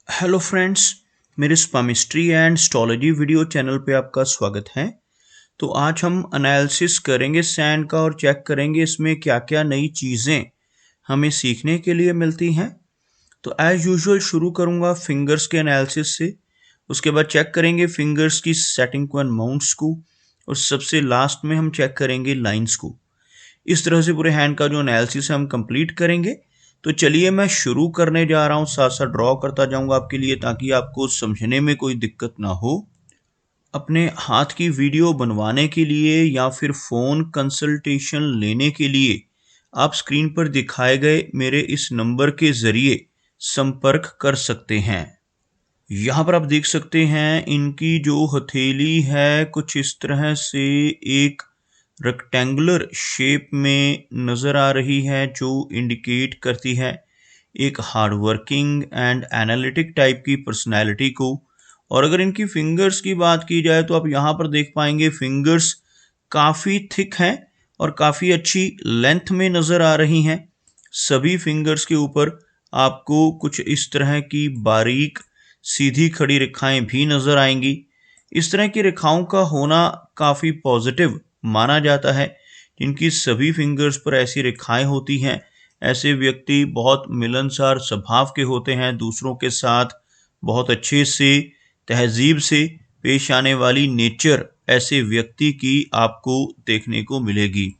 Hello friends, मेरे स्पामिस्ट्री and astrology video channel पे आपका स्वागत है। तो आज हम एनालिसिस करेंगे सैंड का और चेक करेंगे इसमें क्या क्या नई चीज़ें हमें सीखने के लिए मिलती हैं। तो एज यूजुअल शुरू करूँगा फिंगर्स के एनालिसिस से, उसके बाद चेक करेंगे फिंगर्स की सेटिंग को एंड माउंट्स को, और सबसे लास्ट में हम चेक करेंगे लाइंस को। इस तरह से पूरे हैंड का जो एनालिसिस है हम कंप्लीट करेंगे। तो चलिए मैं शुरू करने जा रहा हूँ, साथ साथ ड्रॉ करता जाऊंगा आपके लिए ताकि आपको समझने में कोई दिक्कत ना हो। अपने हाथ की वीडियो बनवाने के लिए या फिर फ़ोन कंसल्टेशन लेने के लिए आप स्क्रीन पर दिखाए गए मेरे इस नंबर के ज़रिए संपर्क कर सकते हैं। यहाँ पर आप देख सकते हैं इनकी जो हथेली है कुछ इस तरह से एक रेक्टेंगुलर शेप में नज़र आ रही है, जो इंडिकेट करती है एक hard working and analytic type की पर्सनैलिटी को। और अगर इनकी फिंगर्स की बात की जाए तो आप यहाँ पर देख पाएंगे फिंगर्स काफ़ी थिक हैं और काफ़ी अच्छी लेंथ में नज़र आ रही हैं। सभी फिंगर्स के ऊपर आपको कुछ इस तरह की बारीक सीधी खड़ी रेखाएं भी नज़र आएंगी। इस तरह की रेखाओं का होना काफ़ी पॉजिटिव माना जाता है। जिनकी सभी फिंगर्स पर ऐसी रेखाएं होती हैं, ऐसे व्यक्ति बहुत मिलनसार स्वभाव के होते हैं, दूसरों के साथ बहुत अच्छे से तहजीब से पेश आने वाली नेचर ऐसे व्यक्ति की आपको देखने को मिलेगी।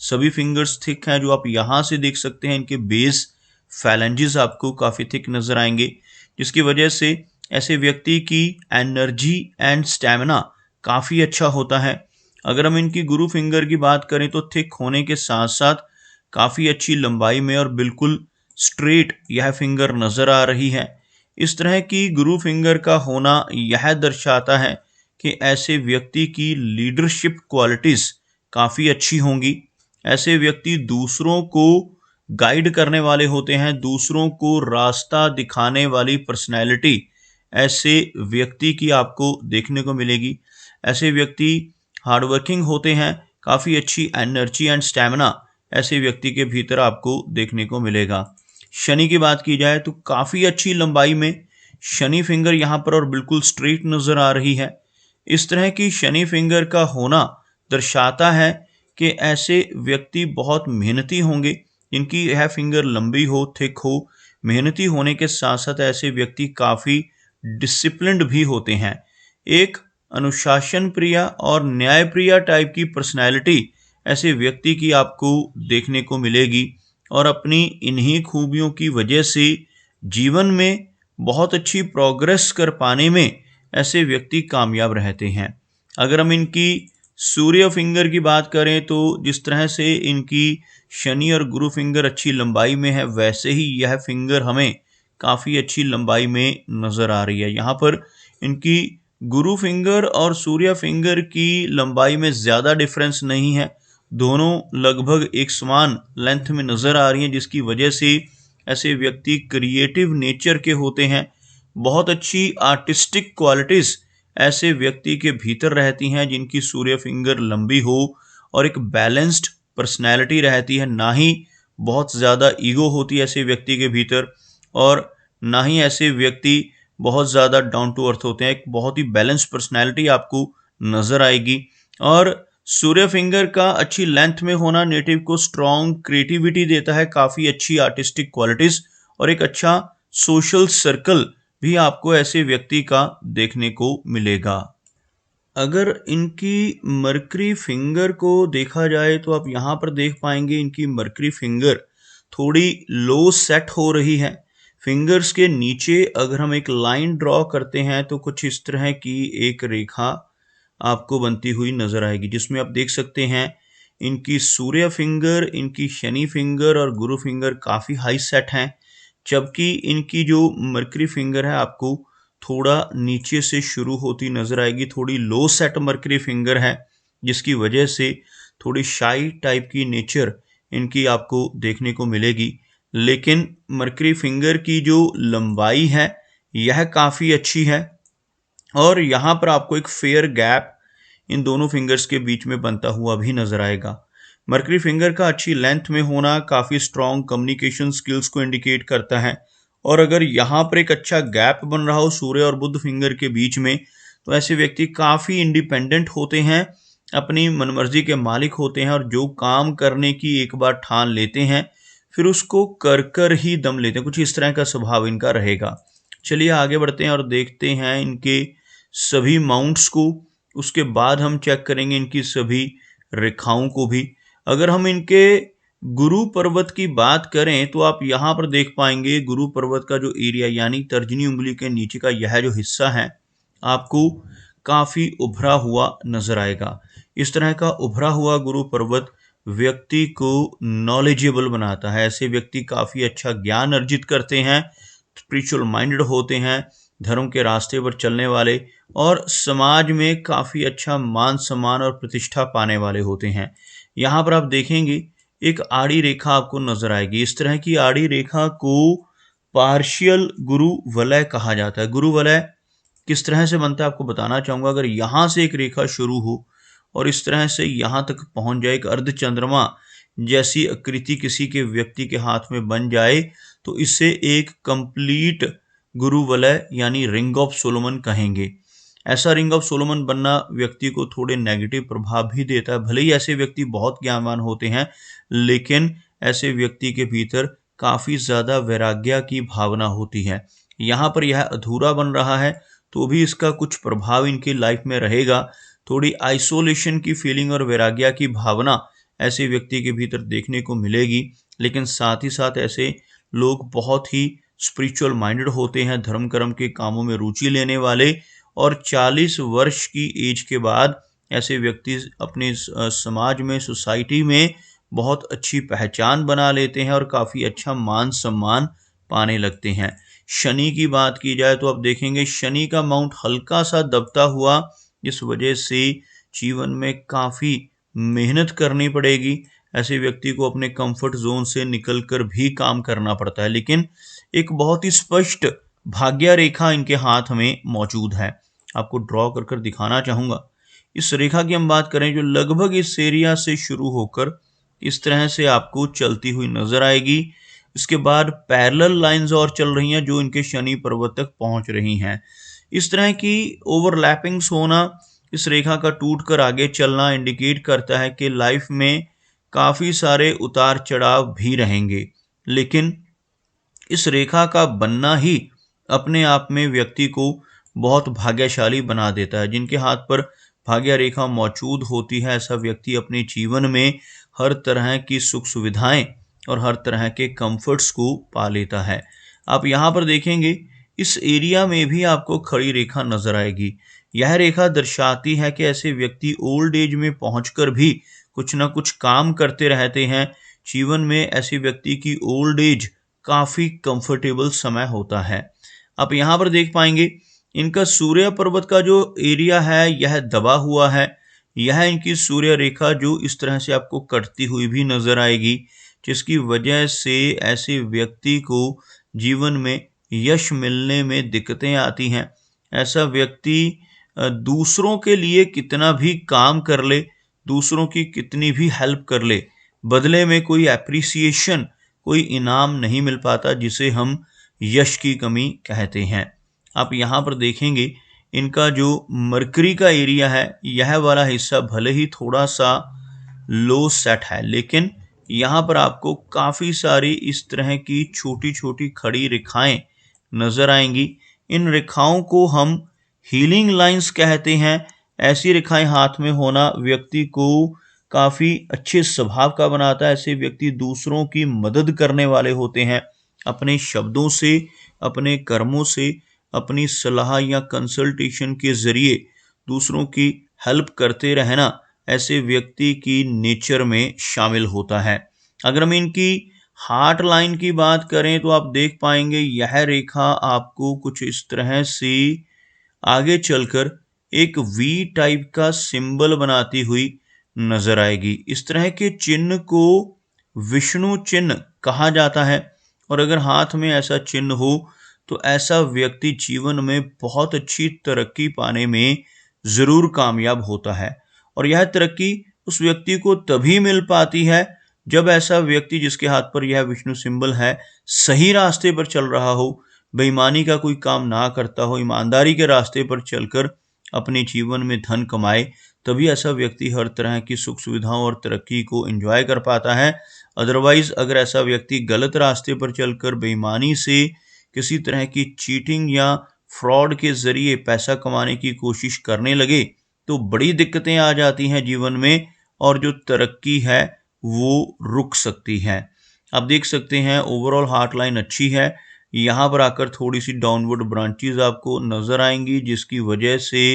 सभी फिंगर्स थिक हैं, जो आप यहाँ से देख सकते हैं इनके बेस फैलेंजेस आपको काफ़ी थिक नज़र आएंगे, जिसकी वजह से ऐसे व्यक्ति की एनर्जी एंड स्टैमिना काफ़ी अच्छा होता है। अगर हम इनकी गुरु फिंगर की बात करें तो थिक होने के साथ साथ काफ़ी अच्छी लंबाई में और बिल्कुल स्ट्रेट यह फिंगर नज़र आ रही है। इस तरह की गुरु फिंगर का होना यह दर्शाता है कि ऐसे व्यक्ति की लीडरशिप क्वालिटीज़ काफ़ी अच्छी होंगी। ऐसे व्यक्ति दूसरों को गाइड करने वाले होते हैं, दूसरों को रास्ता दिखाने वाली पर्सनैलिटी ऐसे व्यक्ति की आपको देखने को मिलेगी। ऐसे व्यक्ति हार्डवर्किंग होते हैं, काफ़ी अच्छी एनर्जी एंड स्टैमिना ऐसे व्यक्ति के भीतर आपको देखने को मिलेगा। शनि की बात की जाए तो काफ़ी अच्छी लंबाई में शनि फिंगर यहाँ पर और बिल्कुल स्ट्रेट नज़र आ रही है। इस तरह की शनि फिंगर का होना दर्शाता है कि ऐसे व्यक्ति बहुत मेहनती होंगे। इनकी यह फिंगर लंबी हो, थिक हो, मेहनती होने के साथ साथ ऐसे व्यक्ति काफ़ी डिसिप्लिन्ड भी होते हैं। एक अनुशासन प्रिय और न्याय प्रिय टाइप की पर्सनैलिटी ऐसे व्यक्ति की आपको देखने को मिलेगी, और अपनी इन्हीं खूबियों की वजह से जीवन में बहुत अच्छी प्रोग्रेस कर पाने में ऐसे व्यक्ति कामयाब रहते हैं। अगर हम इनकी सूर्य फिंगर की बात करें तो जिस तरह से इनकी शनि और गुरु फिंगर अच्छी लंबाई में है, वैसे ही यह फिंगर हमें काफ़ी अच्छी लंबाई में नज़र आ रही है। यहाँ पर इनकी गुरु फिंगर और सूर्य फिंगर की लंबाई में ज़्यादा डिफरेंस नहीं है, दोनों लगभग एक समान लेंथ में नज़र आ रही हैं, जिसकी वजह से ऐसे व्यक्ति क्रिएटिव नेचर के होते हैं। बहुत अच्छी आर्टिस्टिक क्वालिटीज़ ऐसे व्यक्ति के भीतर रहती हैं जिनकी सूर्य फिंगर लंबी हो, और एक बैलेंस्ड पर्सनैलिटी रहती है। ना ही बहुत ज़्यादा ईगो होती है ऐसे व्यक्ति के भीतर, और ना ही ऐसे व्यक्ति बहुत ज़्यादा डाउन टू अर्थ होते हैं। एक बहुत ही बैलेंस्ड पर्सनैलिटी आपको नज़र आएगी। और सूर्य फिंगर का अच्छी लेंथ में होना नेटिव को स्ट्रॉन्ग क्रिएटिविटी देता है, काफ़ी अच्छी आर्टिस्टिक क्वालिटीज़ और एक अच्छा सोशल सर्कल भी आपको ऐसे व्यक्ति का देखने को मिलेगा। अगर इनकी मरकरी फिंगर को देखा जाए तो आप यहाँ पर देख पाएंगे इनकी मरकरी फिंगर थोड़ी लो सेट हो रही है। फिंगर्स के नीचे अगर हम एक लाइन ड्रॉ करते हैं तो कुछ इस तरह की एक रेखा आपको बनती हुई नजर आएगी, जिसमें आप देख सकते हैं इनकी सूर्य फिंगर, इनकी शनि फिंगर और गुरु फिंगर काफ़ी हाई सेट हैं, जबकि इनकी जो मरकरी फिंगर है आपको थोड़ा नीचे से शुरू होती नजर आएगी। थोड़ी लो सेट मरकरी फिंगर है, जिसकी वजह से थोड़ी शाई टाइप की नेचर इनकी आपको देखने को मिलेगी। लेकिन मरकरी फिंगर की जो लंबाई है यह काफ़ी अच्छी है, और यहाँ पर आपको एक फेयर गैप इन दोनों फिंगर्स के बीच में बनता हुआ भी नजर आएगा। मरकरी फिंगर का अच्छी लेंथ में होना काफ़ी स्ट्रॉन्ग कम्युनिकेशन स्किल्स को इंडिकेट करता है, और अगर यहाँ पर एक अच्छा गैप बन रहा हो सूर्य और बुध फिंगर के बीच में, तो ऐसे व्यक्ति काफ़ी इंडिपेंडेंट होते हैं, अपनी मनमर्जी के मालिक होते हैं, और जो काम करने की एक बार ठान लेते हैं फिर उसको कर कर ही दम लेते हैं। कुछ इस तरह का स्वभाव इनका रहेगा। चलिए आगे बढ़ते हैं और देखते हैं इनके सभी माउंट्स को। उसके बाद हम चेक करेंगे इनकी सभी रेखाओं को भी। अगर हम इनके गुरु पर्वत की बात करें तो आप यहाँ पर देख पाएंगे गुरु पर्वत का जो एरिया यानी तर्जनी उंगली के नीचे का यह जो हिस्सा है आपको काफी उभरा हुआ नजर आएगा। इस तरह का उभरा हुआ गुरु पर्वत व्यक्ति को नॉलेजेबल बनाता है। ऐसे व्यक्ति काफी अच्छा ज्ञान अर्जित करते हैं, स्पिरिचुअल माइंडेड होते हैं, धर्म के रास्ते पर चलने वाले, और समाज में काफी अच्छा मान सम्मान और प्रतिष्ठा पाने वाले होते हैं। यहाँ पर आप देखेंगे एक आड़ी रेखा आपको नजर आएगी। इस तरह की आड़ी रेखा को पार्शियल गुरु वलय कहा जाता है। गुरु वलय किस तरह से बनता है आपको बताना चाहूंगा। अगर यहाँ से एक रेखा शुरू हो और इस तरह से यहाँ तक पहुंच जाए, एक अर्ध चंद्रमा जैसी आकृति किसी के व्यक्ति के हाथ में बन जाए, तो इसे एक कंप्लीट गुरु वलय यानी रिंग ऑफ सोलोमन कहेंगे। ऐसा रिंग ऑफ सोलोमन बनना व्यक्ति को थोड़े नेगेटिव प्रभाव भी देता है। भले ही ऐसे व्यक्ति बहुत ज्ञानवान होते हैं, लेकिन ऐसे व्यक्ति के भीतर काफी ज्यादा वैराग्य की भावना होती है। यहाँ पर यह अधूरा बन रहा है तो भी इसका कुछ प्रभाव इनकी लाइफ में रहेगा। थोड़ी आइसोलेशन की फीलिंग और वैराग्य की भावना ऐसे व्यक्ति के भीतर देखने को मिलेगी। लेकिन साथ ही साथ ऐसे लोग बहुत ही स्पिरिचुअल माइंडेड होते हैं, धर्म कर्म के कामों में रुचि लेने वाले, और 40 वर्ष की एज के बाद ऐसे व्यक्ति अपने समाज में, सोसाइटी में बहुत अच्छी पहचान बना लेते हैं और काफ़ी अच्छा मान सम्मान पाने लगते हैं। शनि की बात की जाए तो आप देखेंगे शनि का माउंट हल्का सा दबता हुआ, इस वजह से जीवन में काफ़ी मेहनत करनी पड़ेगी। ऐसे व्यक्ति को अपने कंफर्ट जोन से निकलकर भी काम करना पड़ता है। लेकिन एक बहुत ही स्पष्ट भाग्य रेखा इनके हाथ में मौजूद है। आपको ड्रॉ कर कर दिखाना चाहूँगा। इस रेखा की हम बात करें जो लगभग इस एरिया से शुरू होकर इस तरह से आपको चलती हुई नजर आएगी। इसके बाद पैरेलल लाइंस और चल रही हैं जो इनके शनि पर्वत तक पहुंच रही हैं। इस तरह की ओवरलैपिंग्स होना, इस रेखा का टूट कर आगे चलना इंडिकेट करता है कि लाइफ में काफ़ी सारे उतार चढ़ाव भी रहेंगे। लेकिन इस रेखा का बनना ही अपने आप में व्यक्ति को बहुत भाग्यशाली बना देता है। जिनके हाथ पर भाग्य रेखा मौजूद होती है, ऐसा व्यक्ति अपने जीवन में हर तरह की सुख सुविधाएं और हर तरह के कंफर्ट्स को पा लेता है। आप यहाँ पर देखेंगे इस एरिया में भी आपको खड़ी रेखा नजर आएगी। यह रेखा दर्शाती है कि ऐसे व्यक्ति ओल्ड एज में पहुंचकर भी कुछ ना कुछ काम करते रहते हैं। जीवन में ऐसे व्यक्ति की ओल्ड एज काफ़ी कंफर्टेबल समय होता है। आप यहाँ पर देख पाएंगे इनका सूर्य पर्वत का जो एरिया है यह दबा हुआ है। यह इनकी सूर्य रेखा जो इस तरह से आपको कटती हुई भी नजर आएगी, जिसकी वजह से ऐसे व्यक्ति को जीवन में यश मिलने में दिक्कतें आती हैं। ऐसा व्यक्ति दूसरों के लिए कितना भी काम कर ले, दूसरों की कितनी भी हेल्प कर ले, बदले में कोई एप्रिसिएशन, कोई इनाम नहीं मिल पाता, जिसे हम यश की कमी कहते हैं। आप यहाँ पर देखेंगे इनका जो मरकरी का एरिया है यह वाला हिस्सा भले ही थोड़ा सा लो सेट है, लेकिन यहाँ पर आपको काफ़ी सारी इस तरह की छोटी छोटी खड़ी रेखाएं नजर आएंगी। इन रेखाओं को हम हीलिंग लाइंस कहते हैं। ऐसी रेखाएं हाथ में होना व्यक्ति को काफ़ी अच्छे स्वभाव का बनाता है। ऐसे व्यक्ति दूसरों की मदद करने वाले होते हैं। अपने शब्दों से, अपने कर्मों से, अपनी सलाह या कंसल्टेशन के जरिए दूसरों की हेल्प करते रहना ऐसे व्यक्ति की नेचर में शामिल होता है। अगर हम इनकी हार्ट लाइन की बात करें तो आप देख पाएंगे यह रेखा आपको कुछ इस तरह से आगे चलकर एक वी टाइप का सिंबल बनाती हुई नजर आएगी। इस तरह के चिन्ह को विष्णु चिन्ह कहा जाता है, और अगर हाथ में ऐसा चिन्ह हो तो ऐसा व्यक्ति जीवन में बहुत अच्छी तरक्की पाने में ज़रूर कामयाब होता है। और यह तरक्की उस व्यक्ति को तभी मिल पाती है जब ऐसा व्यक्ति जिसके हाथ पर यह विष्णु सिंबल है सही रास्ते पर चल रहा हो, बेईमानी का कोई काम ना करता हो, ईमानदारी के रास्ते पर चलकर अपने जीवन में धन कमाए, तभी ऐसा व्यक्ति हर तरह की सुख सुविधाओं और तरक्की को एंजॉय कर पाता है। अदरवाइज अगर ऐसा व्यक्ति गलत रास्ते पर चलकर बेईमानी से किसी तरह की चीटिंग या फ्रॉड के जरिए पैसा कमाने की कोशिश करने लगे तो बड़ी दिक्कतें आ जाती हैं जीवन में, और जो तरक्की है वो रुक सकती है। आप देख सकते हैं ओवरऑल हार्ट लाइन अच्छी है, यहाँ पर आकर थोड़ी सी डाउनवर्ड ब्रांचेज आपको नजर आएंगी, जिसकी वजह से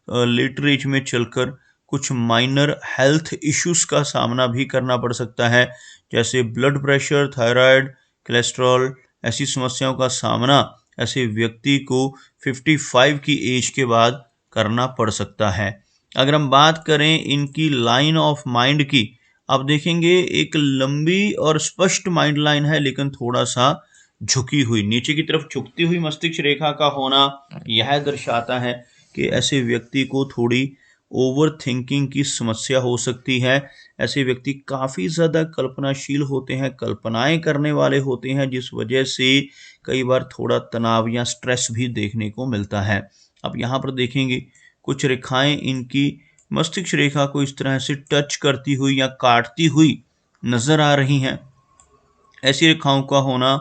लेटर एज में चलकर कुछ माइनर हेल्थ इश्यूज का सामना भी करना पड़ सकता है, जैसे ब्लड प्रेशर, थायराइड, कोलेस्ट्रॉल। ऐसी समस्याओं का सामना ऐसे व्यक्ति को 55 की एज के बाद करना पड़ सकता है। अगर हम बात करें इनकी लाइन ऑफ माइंड की, आप देखेंगे एक लंबी और स्पष्ट माइंड लाइन है, लेकिन थोड़ा सा झुकी हुई, नीचे की तरफ झुकती हुई मस्तिष्क रेखा का होना यह दर्शाता है कि ऐसे व्यक्ति को थोड़ी ओवर थिंकिंग की समस्या हो सकती है। ऐसे व्यक्ति काफ़ी ज़्यादा कल्पनाशील होते हैं, कल्पनाएं करने वाले होते हैं, जिस वजह से कई बार थोड़ा तनाव या स्ट्रेस भी देखने को मिलता है। अब यहाँ पर देखेंगे कुछ रेखाएं इनकी मस्तिष्क रेखा को इस तरह से टच करती हुई या काटती हुई नजर आ रही हैं। ऐसी रेखाओं का होना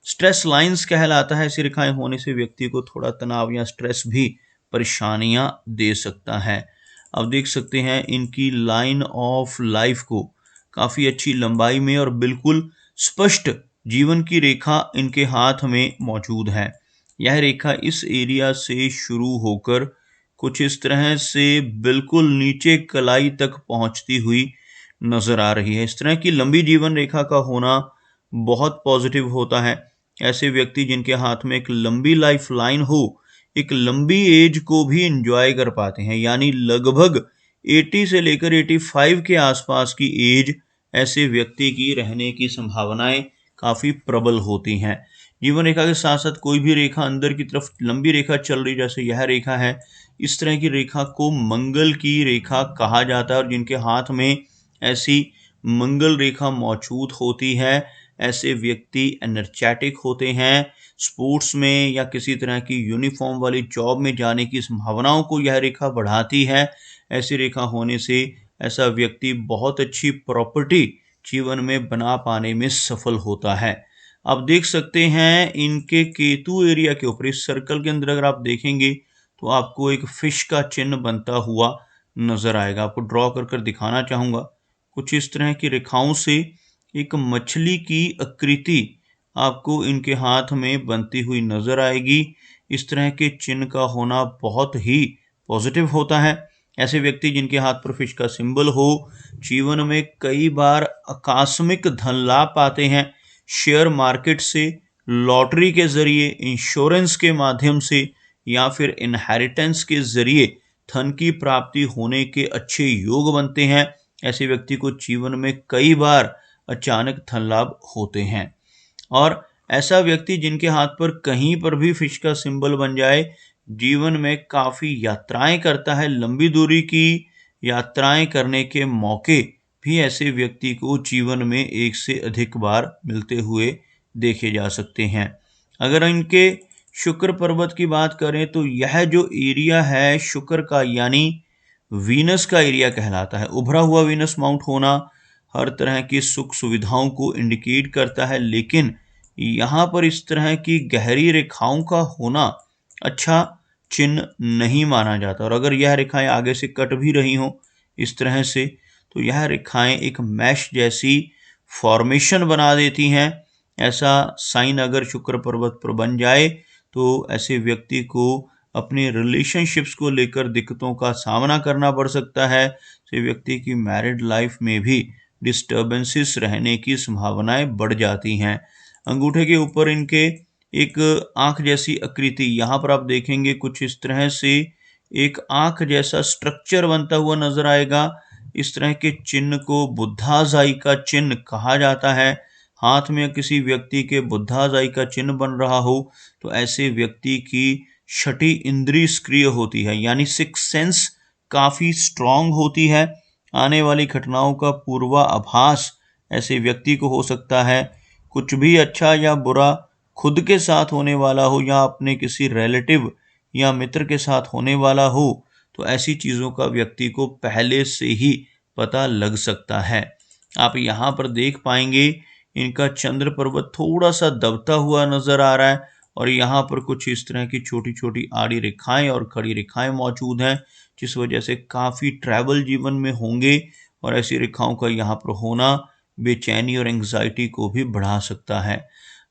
स्ट्रेस लाइंस कहलाता है। ऐसी रेखाएं होने से व्यक्ति को थोड़ा तनाव या स्ट्रेस भी परेशानियां दे सकता है। अब देख सकते हैं इनकी लाइन ऑफ लाइफ को काफ़ी अच्छी लंबाई में और बिल्कुल स्पष्ट जीवन की रेखा इनके हाथ में मौजूद है। यह रेखा इस एरिया से शुरू होकर कुछ इस तरह से बिल्कुल नीचे कलाई तक पहुंचती हुई नजर आ रही है। इस तरह की लंबी जीवन रेखा का होना बहुत पॉजिटिव होता है। ऐसे व्यक्ति जिनके हाथ में एक लंबी लाइफ लाइन हो, एक लंबी एज को भी एंजॉय कर पाते हैं, यानी लगभग 80 से लेकर 85 के आसपास की एज ऐसे व्यक्ति की रहने की संभावनाएं काफ़ी प्रबल होती हैं। जीवन रेखा के साथ साथ कोई भी रेखा अंदर की तरफ लंबी रेखा चल रही, जैसे यह रेखा है, इस तरह की रेखा को मंगल की रेखा कहा जाता है। और जिनके हाथ में ऐसी मंगल रेखा मौजूद होती है, ऐसे व्यक्ति एनर्जेटिक होते हैं। स्पोर्ट्स में या किसी तरह की यूनिफॉर्म वाली जॉब में जाने की संभावनाओं को यह रेखा बढ़ाती है। ऐसी रेखा होने से ऐसा व्यक्ति बहुत अच्छी प्रॉपर्टी जीवन में बना पाने में सफल होता है। आप देख सकते हैं इनके केतु एरिया के ऊपर, इस सर्कल के अंदर अगर आप देखेंगे तो आपको एक फिश का चिन्ह बनता हुआ नजर आएगा। आपको ड्रॉ कर कर दिखाना चाहूँगा। कुछ इस तरह की रेखाओं से एक मछली की आकृति आपको इनके हाथ में बनती हुई नजर आएगी। इस तरह के चिन्ह का होना बहुत ही पॉजिटिव होता है। ऐसे व्यक्ति जिनके हाथ पर फिश का सिंबल हो, जीवन में कई बार आकस्मिक धन लाभ पाते हैं। शेयर मार्केट से, लॉटरी के जरिए, इंश्योरेंस के माध्यम से या फिर इनहेरिटेंस के जरिए धन की प्राप्ति होने के अच्छे योग बनते हैं। ऐसे व्यक्ति को जीवन में कई बार अचानक धन लाभ होते हैं। और ऐसा व्यक्ति जिनके हाथ पर कहीं पर भी फिश का सिंबल बन जाए, जीवन में काफ़ी यात्राएं करता है। लंबी दूरी की यात्राएं करने के मौके भी ऐसे व्यक्ति को जीवन में एक से अधिक बार मिलते हुए देखे जा सकते हैं। अगर इनके शुक्र पर्वत की बात करें तो यह जो एरिया है शुक्र का, यानी वीनस का एरिया कहलाता है। उभरा हुआ वीनस माउंट होना हर तरह की सुख सुविधाओं को इंडिकेट करता है, लेकिन यहाँ पर इस तरह की गहरी रेखाओं का होना अच्छा चिन्ह नहीं माना जाता। और अगर यह रेखाएं आगे से कट भी रही हों इस तरह से, तो यह रेखाएं एक मैश जैसी फॉर्मेशन बना देती हैं। ऐसा साइन अगर शुक्र पर्वत पर बन जाए तो ऐसे व्यक्ति को अपने रिलेशनशिप्स को लेकर दिक्कतों का सामना करना पड़ सकता है। ऐसे व्यक्ति की मैरिड लाइफ में भी डिस्टर्बेंसेस रहने की संभावनाएं बढ़ जाती हैं। अंगूठे के ऊपर इनके एक आंख जैसी आकृति, यहाँ पर आप देखेंगे कुछ इस तरह से एक आंख जैसा स्ट्रक्चर बनता हुआ नजर आएगा। इस तरह के चिन्ह को बुद्धाजाई का चिन्ह कहा जाता है। हाथ में किसी व्यक्ति के बुद्धाजाई का चिन्ह बन रहा हो तो ऐसे व्यक्ति की छठी इंद्रिय सक्रिय होती है, यानी सिक्स सेंस काफ़ी स्ट्रांग होती है। आने वाली घटनाओं का पूर्वाभास ऐसे व्यक्ति को हो सकता है कुछ भी अच्छा या बुरा खुद के साथ होने वाला हो या अपने किसी रिलेटिव या मित्र के साथ होने वाला हो, तो ऐसी चीज़ों का व्यक्ति को पहले से ही पता लग सकता है। आप यहाँ पर देख पाएंगे इनका चंद्र पर्वत थोड़ा सा दबता हुआ नजर आ रहा है और यहाँ पर कुछ इस तरह की छोटी छोटी आड़ी रेखाएं और खड़ी रेखाएं मौजूद हैं, जिस वजह से काफ़ी ट्रैवल जीवन में होंगे और ऐसी रेखाओं का यहाँ पर होना बेचैनी और एंग्जाइटी को भी बढ़ा सकता है।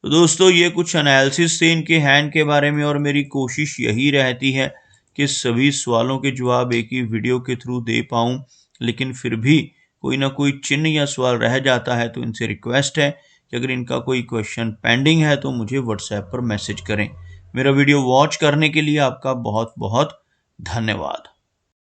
तो दोस्तों ये कुछ एनालिसिस थे इनके हैंड के बारे में और मेरी कोशिश यही रहती है कि सभी सवालों के जवाब एक ही वीडियो के थ्रू दे पाऊँ, लेकिन फिर भी कोई ना कोई चिन्ह या सवाल रह जाता है, तो इनसे रिक्वेस्ट है कि अगर इनका कोई क्वेश्चन पेंडिंग है तो मुझे व्हाट्सएप पर मैसेज करें। मेरा वीडियो वॉच करने के लिए आपका बहुत बहुत धन्यवाद।